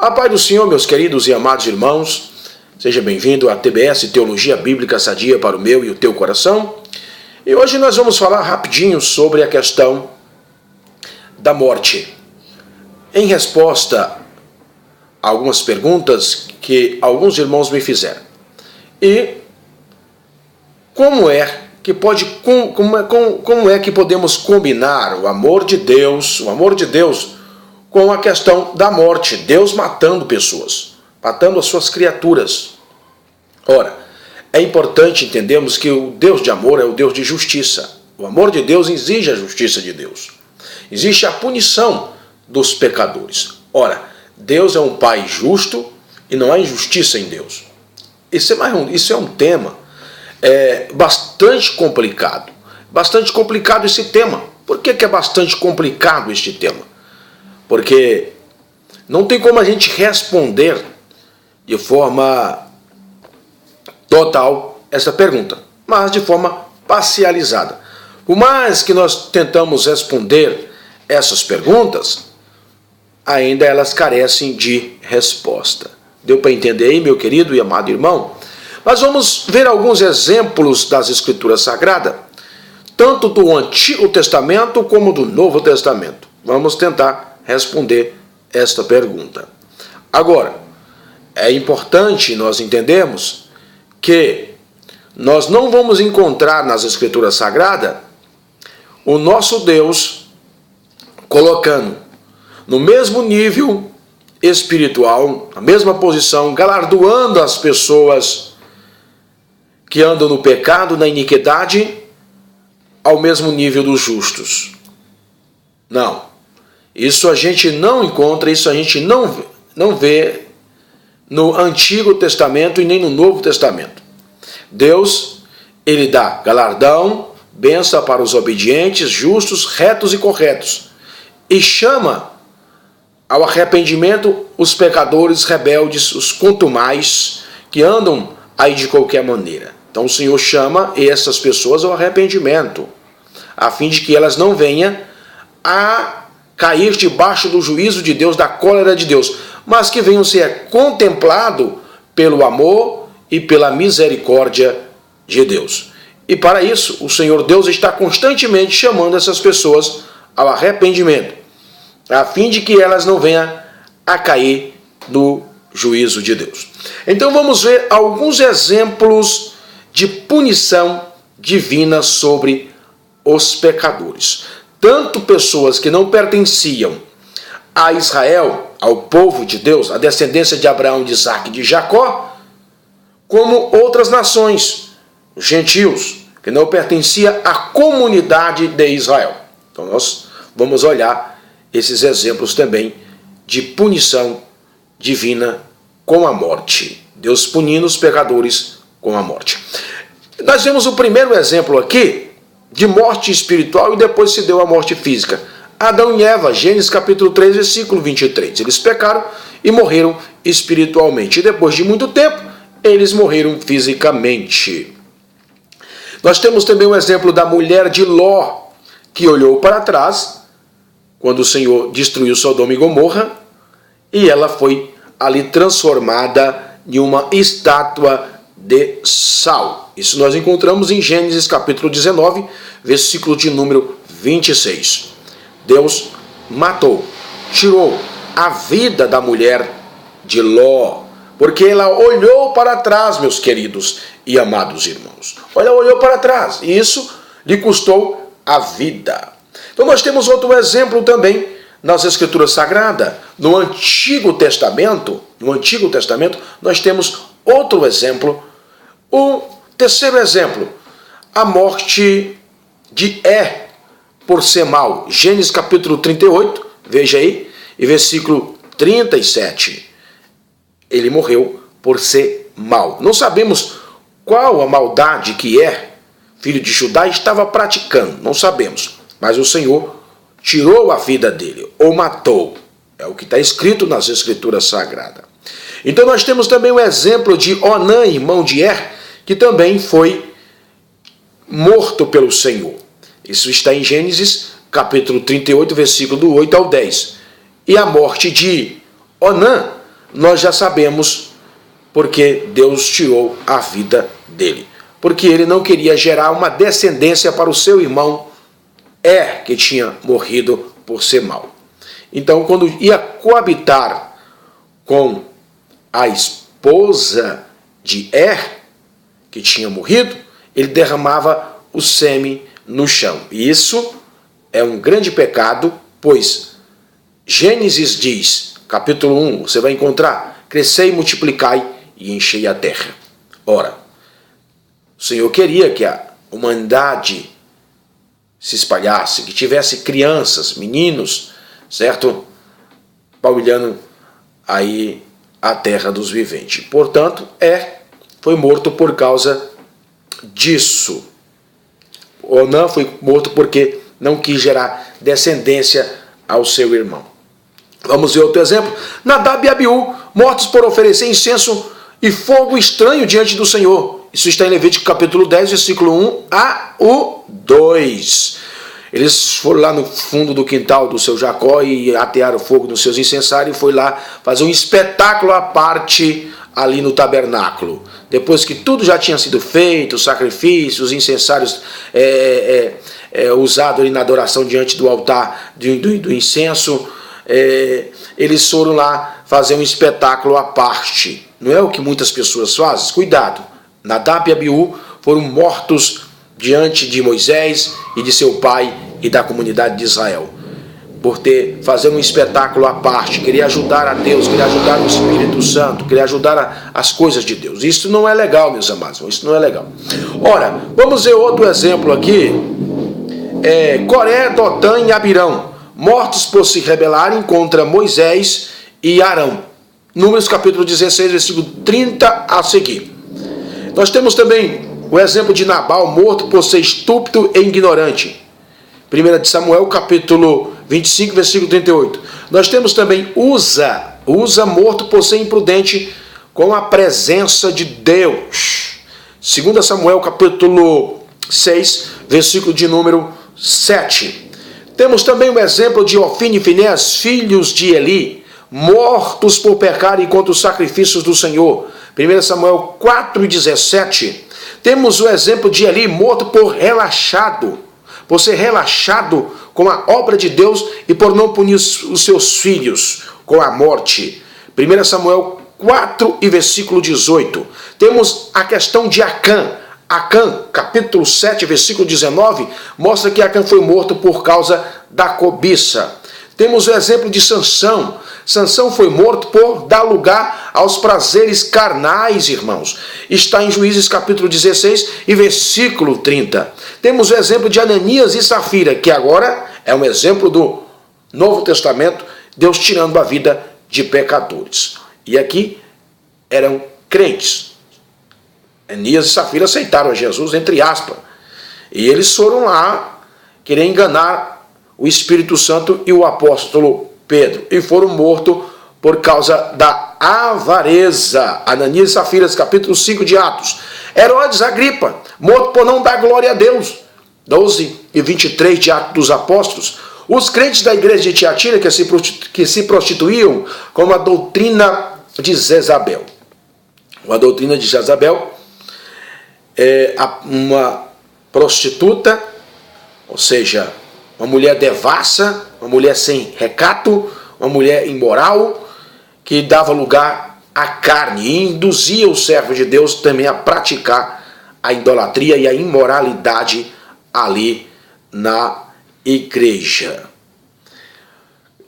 A paz do Senhor, meus queridos e amados irmãos, seja bem-vindo à TBS Teologia Bíblica Sadia para o meu e o teu coração. E hoje nós vamos falar rapidinho sobre a questão da morte. Em resposta a algumas perguntas que alguns irmãos me fizeram. E como é que podemos combinar o amor de Deus com a questão da morte, Deus matando pessoas, matando as suas criaturas. Ora, é importante entendermos que o Deus de amor é o Deus de justiça. O amor de Deus exige a justiça de Deus. Existe a punição dos pecadores. Ora, Deus é um Pai justo e não há injustiça em Deus. Isso é um tema bastante complicado. Bastante complicado esse tema. Por que é bastante complicado este tema? Porque não tem como a gente responder de forma total essa pergunta, mas de forma parcializada. Por mais que nós tentamos responder essas perguntas, ainda elas carecem de resposta. Deu para entender aí, meu querido e amado irmão? Mas vamos ver alguns exemplos das Escrituras Sagradas, tanto do Antigo Testamento como do Novo Testamento. Vamos tentar responder esta pergunta. Agora, é importante nós entendermos que nós não vamos encontrar nas Escrituras Sagradas o nosso Deus colocando no mesmo nível espiritual, na mesma posição, galardoando as pessoas que andam no pecado, na iniquidade, ao mesmo nível dos justos. Não. Isso a gente não encontra, isso a gente não vê no Antigo Testamento e nem no Novo Testamento. Deus, ele dá galardão, bênção para os obedientes, justos, retos e corretos. E chama ao arrependimento os pecadores rebeldes, os contumais, que andam aí de qualquer maneira. Então o Senhor chama essas pessoas ao arrependimento, a fim de que elas não venham a cair debaixo do juízo de Deus, da cólera de Deus, mas que venham ser contemplado pelo amor e pela misericórdia de Deus. E para isso, o Senhor Deus está constantemente chamando essas pessoas ao arrependimento, a fim de que elas não venham a cair no juízo de Deus. Então vamos ver alguns exemplos de punição divina sobre os pecadores. Tanto pessoas que não pertenciam a Israel, ao povo de Deus, a descendência de Abraão, de Isaac e de Jacó, como outras nações, os gentios, que não pertenciam à comunidade de Israel. Então nós vamos olhar esses exemplos também de punição divina com a morte. Deus punindo os pecadores com a morte. Nós vemos o primeiro exemplo aqui, de morte espiritual, e depois se deu a morte física. Adão e Eva, Gênesis capítulo 3, versículo 23. Eles pecaram e morreram espiritualmente. E depois de muito tempo, eles morreram fisicamente. Nós temos também o exemplo da mulher de Ló, que olhou para trás, quando o Senhor destruiu Sodoma e Gomorra, e ela foi ali transformada em uma estátua de sal. Isso nós encontramos em Gênesis capítulo 19, versículo de número 26. Deus matou, tirou a vida da mulher de Ló, porque ela olhou para trás, meus queridos e amados irmãos. Ela olhou para trás, e isso lhe custou a vida. Então nós temos outro exemplo também nas Escrituras Sagradas. No Antigo Testamento, nós temos outro exemplo. O terceiro exemplo, a morte de É por ser mal. Gênesis capítulo 38, veja aí, e versículo 37. Ele morreu por ser mal. Não sabemos qual a maldade que É, filho de Judá, estava praticando. Não sabemos. Mas o Senhor tirou a vida dele, ou matou. É o que está escrito nas Escrituras Sagradas. Então nós temos também o exemplo de Onã, irmão de Er, que também foi morto pelo Senhor. Isso está em Gênesis capítulo 38, versículo do 8 ao 10. E a morte de Onã nós já sabemos porque Deus tirou a vida dele. Porque ele não queria gerar uma descendência para o seu irmão que tinha morrido por ser mau. Então, quando ia coabitar com a esposa de que tinha morrido, ele derramava o sêmen no chão. E isso é um grande pecado, pois Gênesis diz, capítulo 1, você vai encontrar: crescei, multiplicai e enchei a terra. Ora, o Senhor queria que a humanidade se espalhasse, que tivesse crianças, meninos, certo? Paulhando aí a terra dos viventes. Portanto, foi morto por causa disso. Onã foi morto porque não quis gerar descendência ao seu irmão. Vamos ver outro exemplo. Nadab e Abiú, mortos por oferecer incenso e fogo estranho diante do Senhor. Isso está em Levítico capítulo 10, versículo 1 a 2. Eles foram lá no fundo do quintal do seu Jacó e atearam fogo nos seus incensários e foi lá fazer um espetáculo à parte ali no tabernáculo. Depois que tudo já tinha sido feito, os sacrifícios, os incensários usados ali na adoração diante do altar do incenso, eles foram lá fazer um espetáculo à parte. Não é o que muitas pessoas fazem? Cuidado. Nadab e Abiú foram mortos diante de Moisés e de seu pai e da comunidade de Israel, por fazer um espetáculo à parte, queria ajudar a Deus, queria ajudar o Espírito Santo, queria ajudar as coisas de Deus. Isso não é legal, meus amados, isso não é legal. Ora, vamos ver outro exemplo aqui. Coré, Dotã e Abirão, mortos por se rebelarem contra Moisés e Arão. Números capítulo 16, versículo 30 a seguir. Nós temos também o exemplo de Nabal, morto por ser estúpido e ignorante. 1 de Samuel, capítulo 25, versículo 38. Nós temos também Uza morto por ser imprudente com a presença de Deus. 2 Samuel, capítulo 6, versículo de número 7. Temos também o exemplo de Ofni e Finéas, filhos de Eli, mortos por pecarem contra os sacrifícios do Senhor. 1 Samuel 4,17. Temos o exemplo de Eli, morto por ser relaxado com a obra de Deus e por não punir os seus filhos com a morte. 1 Samuel 4 e versículo 18. Temos a questão de Acã. Acã, capítulo 7, versículo 19, mostra que Acã foi morto por causa da cobiça. Temos o exemplo de Sansão. Sansão foi morto por dar lugar aos prazeres carnais, irmãos. Está em Juízes capítulo 16 e versículo 30. Temos o exemplo de Ananias e Safira, que agora é um exemplo do Novo Testamento, Deus tirando a vida de pecadores. E aqui eram crentes. Ananias e Safira aceitaram a Jesus, entre aspas. E eles foram lá querer enganar o Espírito Santo e o apóstolo Pedro, e foram mortos por causa da avareza. Ananias e Safira, capítulo 5 de Atos. Herodes Agripa, morto por não dar glória a Deus. 12 e 23 de Atos dos Apóstolos. Os crentes da igreja de Tiatira que se prostituíam com a doutrina de Jezabel. A doutrina de Jezabel é uma prostituta, ou seja, uma mulher devassa, uma mulher sem recato, uma mulher imoral, que dava lugar à carne e induzia o servo de Deus também a praticar a idolatria e a imoralidade ali na igreja.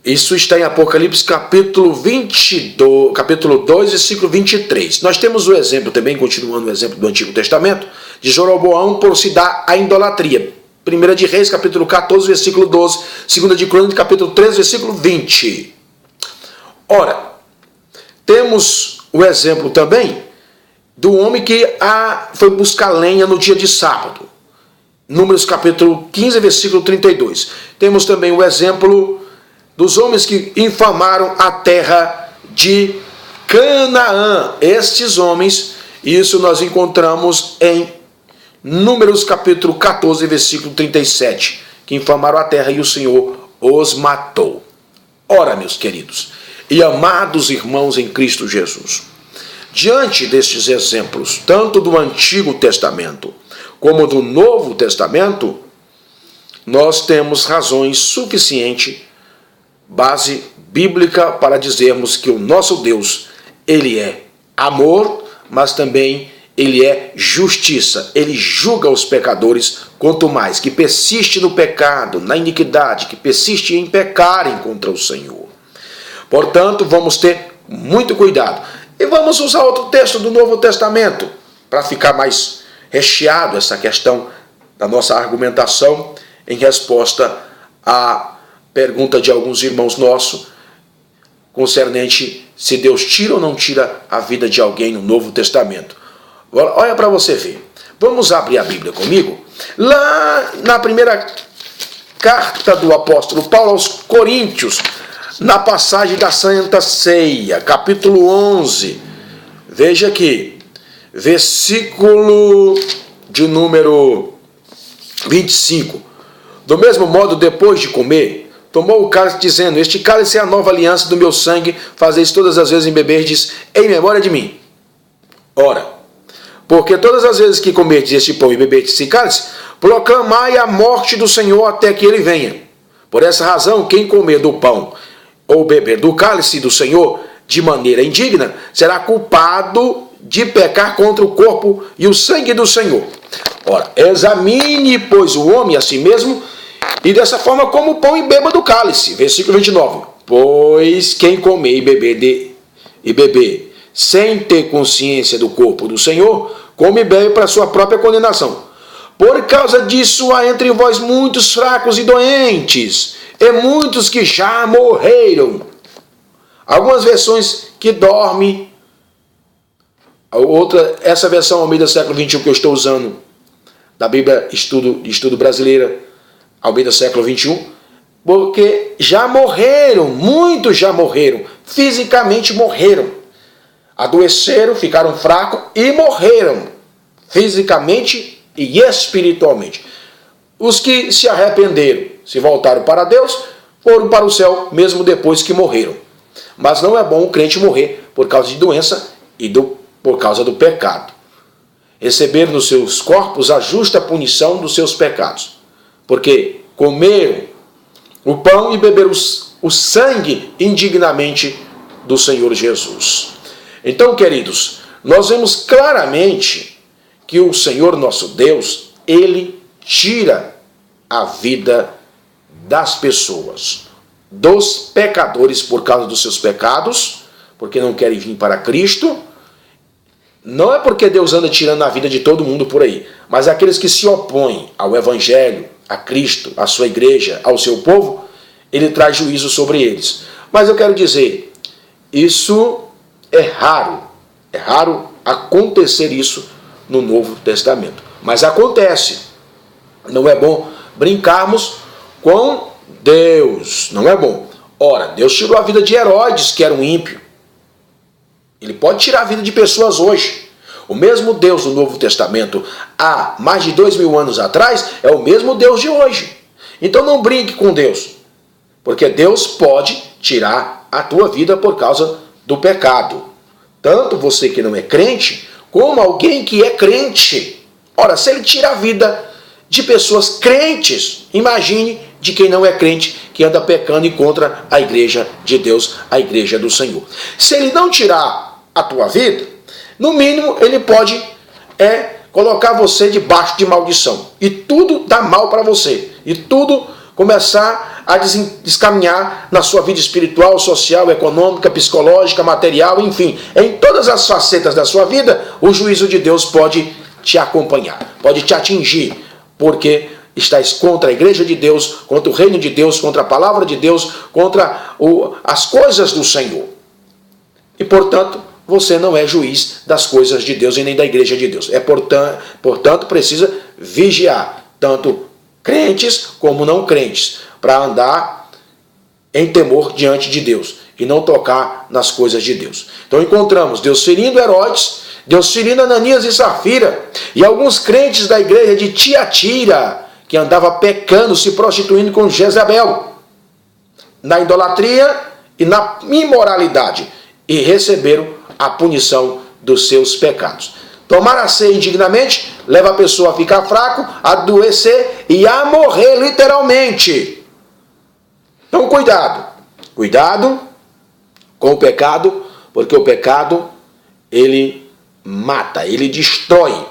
Isso está em Apocalipse capítulo 2, versículo 23. Nós temos o exemplo também, continuando o exemplo do Antigo Testamento, de Jeroboão por se dar à idolatria. 1 de Reis, capítulo 14, versículo 12. 2 de Crônicas, capítulo 13, versículo 20. Ora, temos o exemplo também do homem que foi buscar lenha no dia de sábado. Números, capítulo 15, versículo 32. Temos também o exemplo dos homens que infamaram a terra de Canaã. Estes homens, isso nós encontramos em Números capítulo 14, versículo 37, que infamaram a terra e o Senhor os matou. Ora, meus queridos, e amados irmãos em Cristo Jesus, diante destes exemplos, tanto do Antigo Testamento como do Novo Testamento, nós temos razões suficientes, base bíblica, para dizermos que o nosso Deus, ele é amor, mas também ele é justiça. Ele julga os pecadores, quanto mais que persiste no pecado, na iniquidade, que persiste em pecarem contra o Senhor. Portanto, vamos ter muito cuidado. E vamos usar outro texto do Novo Testamento, para ficar mais recheado essa questão da nossa argumentação, em resposta à pergunta de alguns irmãos nossos, concernente se Deus tira ou não tira a vida de alguém no Novo Testamento. Olha para você ver. Vamos abrir a Bíblia comigo. Lá na primeira carta do apóstolo Paulo aos Coríntios, na passagem da Santa Ceia, capítulo 11. Veja aqui, versículo de número 25. Do mesmo modo, depois de comer, tomou o cálice, dizendo: este cálice é a nova aliança do meu sangue, fazeis todas as vezes em beberdes em memória de mim. Ora, porque todas as vezes que comerdes este pão e beberdes esse cálice, proclamai a morte do Senhor até que ele venha. Por essa razão, quem comer do pão ou beber do cálice do Senhor de maneira indigna, será culpado de pecar contra o corpo e o sangue do Senhor. Ora, examine, pois, o homem a si mesmo, e dessa forma como o pão e beba do cálice. Versículo 29. Pois quem comer e beber sem ter consciência do corpo do Senhor, come e bebe para sua própria condenação. Por causa disso há entre vós muitos fracos e doentes, e muitos que já morreram. Algumas versões que dorme. Outra, essa versão Almeida século XXI que eu estou usando, da Bíblia Estudo Brasileira, Almeida século XXI, porque já morreram, muitos já morreram, fisicamente morreram, adoeceram, ficaram fracos e morreram, fisicamente e espiritualmente. Os que se arrependeram, se voltaram para Deus, foram para o céu mesmo depois que morreram. Mas não é bom o crente morrer por causa de doença e por causa do pecado. Receber nos seus corpos a justa punição dos seus pecados, porque comeram o pão e beberam o sangue indignamente do Senhor Jesus. Então, queridos, nós vemos claramente que o Senhor nosso Deus, ele tira a vida das pessoas, dos pecadores por causa dos seus pecados, porque não querem vir para Cristo. Não é porque Deus anda tirando a vida de todo mundo por aí, mas aqueles que se opõem ao Evangelho, a Cristo, à sua igreja, ao seu povo, ele traz juízo sobre eles. Mas eu quero dizer, isso é raro acontecer isso no Novo Testamento. Mas acontece. Não é bom brincarmos com Deus, não é bom. Ora, Deus tirou a vida de Herodes, que era um ímpio. Ele pode tirar a vida de pessoas hoje. O mesmo Deus do Novo Testamento, há mais de 2000 anos atrás, é o mesmo Deus de hoje. Então não brinque com Deus, porque Deus pode tirar a tua vida por causa do pecado. Tanto você que não é crente, como alguém que é crente. Ora, se ele tira a vida de pessoas crentes, imagine de quem não é crente, que anda pecando e contra a igreja de Deus, a igreja do Senhor. Se ele não tirar a tua vida, no mínimo ele pode colocar você debaixo de maldição. E tudo dá mal para você. E tudo começar a descaminhar na sua vida espiritual, social, econômica, psicológica, material, enfim. Em todas as facetas da sua vida, o juízo de Deus pode te acompanhar, pode te atingir, porque estás contra a igreja de Deus, contra o reino de Deus, contra a palavra de Deus, contra as coisas do Senhor. E, portanto, você não é juiz das coisas de Deus e nem da igreja de Deus. Portanto, precisa vigiar, tanto crentes como não crentes, para andar em temor diante de Deus e não tocar nas coisas de Deus. Então encontramos Deus ferindo Herodes, Deus ferindo Ananias e Safira, e alguns crentes da igreja de Tiatira, que andava pecando, se prostituindo com Jezabel, na idolatria e na imoralidade e receberam a punição dos seus pecados. Tomar a ceia indignamente leva a pessoa a ficar fraco, a adoecer e a morrer literalmente. Então cuidado. Cuidado com o pecado, porque o pecado, ele mata, ele destrói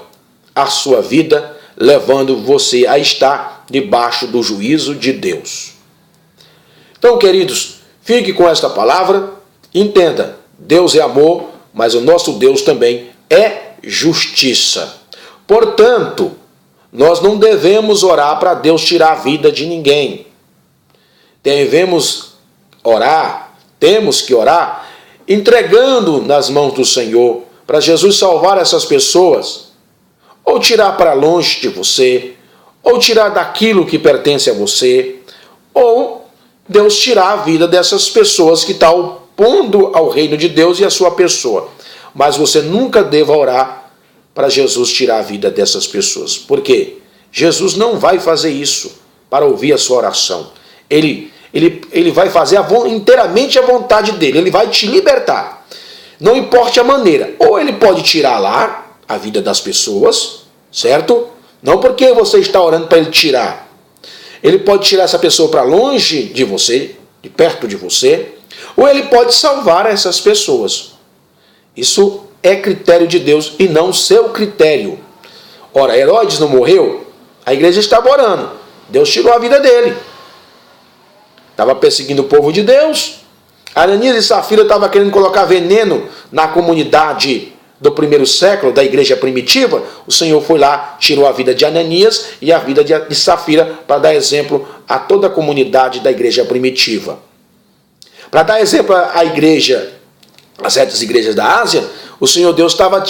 a sua vida, levando você a estar debaixo do juízo de Deus. Então, queridos, fique com esta palavra, entenda, Deus é amor, mas o nosso Deus também é justiça. Portanto, nós não devemos orar para Deus tirar a vida de ninguém. Temos que orar entregando nas mãos do Senhor para Jesus salvar essas pessoas, ou tirar para longe de você, ou tirar daquilo que pertence a você, ou Deus tirar a vida dessas pessoas que estão opondo ao reino de Deus e a sua pessoa. Mas você nunca deva orar para Jesus tirar a vida dessas pessoas. Por quê? Jesus não vai fazer isso para ouvir a sua oração. Ele vai fazer inteiramente a vontade dele. Ele vai te libertar. Não importa a maneira. Ou ele pode tirar lá a vida das pessoas, certo? Não porque você está orando para ele tirar. Ele pode tirar essa pessoa para longe de você, de perto de você, ou ele pode salvar essas pessoas. Isso é critério de Deus e não seu critério. Ora, Herodes não morreu? A igreja estava orando. Deus tirou a vida dele. Estava perseguindo o povo de Deus. Ananias e Safira estavam querendo colocar veneno na comunidade do primeiro século, da igreja primitiva. O Senhor foi lá, tirou a vida de Ananias e a vida de Safira para dar exemplo a toda a comunidade da igreja primitiva. Para dar exemplo à igreja, às certas igrejas da Ásia, o Senhor Deus estava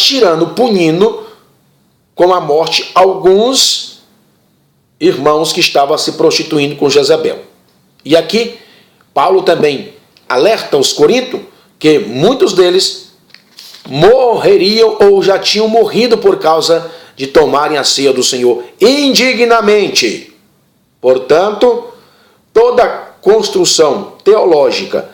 punindo com a morte alguns irmãos que estavam se prostituindo com Jezabel. E aqui, Paulo também alerta os coríntios que muitos deles morreriam ou já tinham morrido por causa de tomarem a ceia do Senhor indignamente. Portanto, toda construção teológica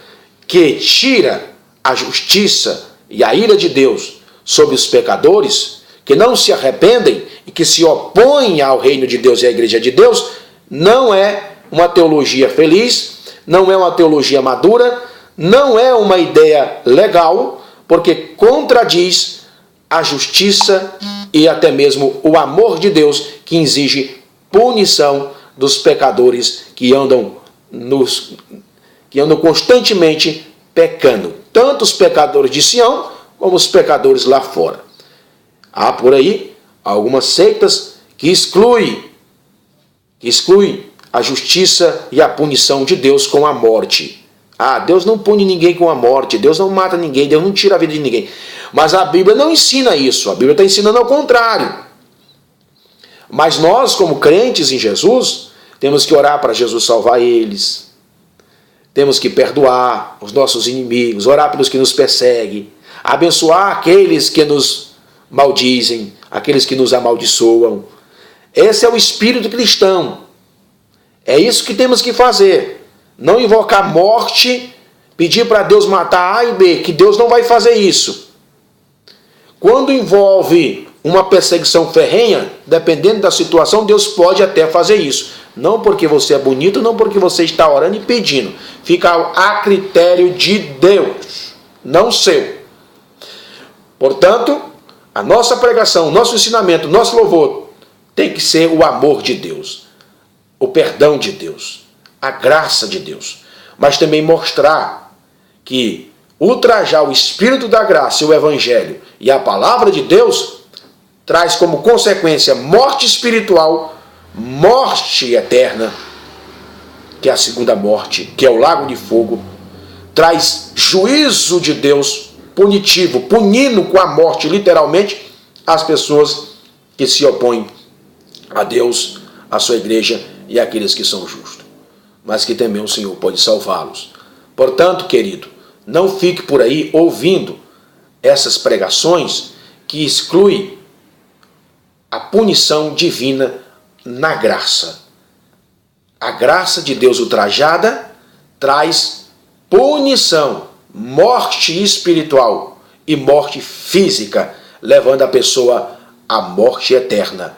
que tira a justiça e a ira de Deus sobre os pecadores, que não se arrependem e que se opõem ao reino de Deus e à igreja de Deus, não é uma teologia feliz, não é uma teologia madura, não é uma ideia legal, porque contradiz a justiça e até mesmo o amor de Deus, que exige punição dos pecadores que andam constantemente pecando. Tanto os pecadores de Sião, como os pecadores lá fora. Há por aí algumas seitas que excluem a justiça e a punição de Deus com a morte. Deus não pune ninguém com a morte, Deus não mata ninguém, Deus não tira a vida de ninguém. Mas a Bíblia não ensina isso, a Bíblia está ensinando ao contrário. Mas nós, como crentes em Jesus, temos que orar para Jesus salvar eles. Temos que perdoar os nossos inimigos, orar pelos que nos perseguem, abençoar aqueles que nos maldizem, aqueles que nos amaldiçoam. Esse é o espírito cristão. É isso que temos que fazer. Não invocar morte, pedir para Deus matar A e B, que Deus não vai fazer isso. Quando envolve uma perseguição ferrenha, dependendo da situação, Deus pode até fazer isso. Não porque você é bonito, não porque você está orando e pedindo. Fica a critério de Deus, não seu. Portanto, a nossa pregação, o nosso ensinamento, o nosso louvor tem que ser o amor de Deus, o perdão de Deus, a graça de Deus. Mas também mostrar que ultrajar o Espírito da graça, o Evangelho e a palavra de Deus traz como consequência morte espiritual, morte eterna, que é a segunda morte, que é o lago de fogo, traz juízo de Deus punitivo, punindo com a morte, literalmente, as pessoas que se opõem a Deus, a sua igreja e aqueles que são justos. Mas que também o Senhor pode salvá-los. Portanto, querido, não fique por aí ouvindo essas pregações que excluem a punição divina na graça. A graça de Deus ultrajada traz punição, morte espiritual e morte física, levando a pessoa à morte eterna,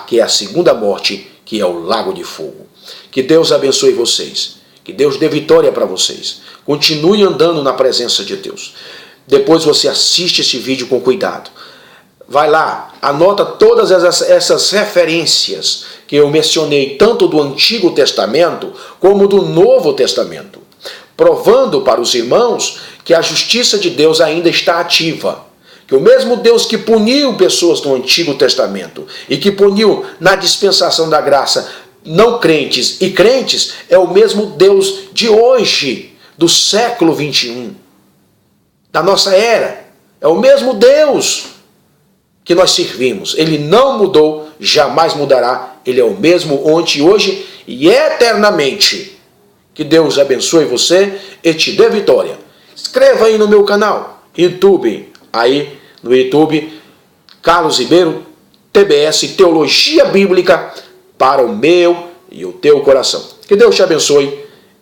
que é a segunda morte, que é o lago de fogo. Que Deus abençoe vocês, que Deus dê vitória para vocês. Continue andando na presença de Deus. Depois você assiste esse vídeo com cuidado. Vai lá, anota todas essas referências que eu mencionei, tanto do Antigo Testamento como do Novo Testamento, provando para os irmãos que a justiça de Deus ainda está ativa. Que o mesmo Deus que puniu pessoas no Antigo Testamento e que puniu na dispensação da graça não crentes e crentes, é o mesmo Deus de hoje, do século 21, da nossa era. É o mesmo Deus que nós servimos. Ele não mudou, jamais mudará. Ele é o mesmo ontem, hoje e eternamente. Que Deus abençoe você e te dê vitória. Inscreva aí no meu canal, YouTube. Aí no YouTube, Carlos Ribeiro, TBS, Teologia Bíblica para o meu e o teu coração. Que Deus te abençoe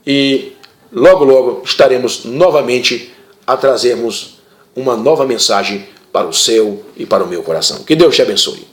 e logo, logo estaremos novamente a trazermos uma nova mensagem para o seu e para o meu coração. Que Deus te abençoe.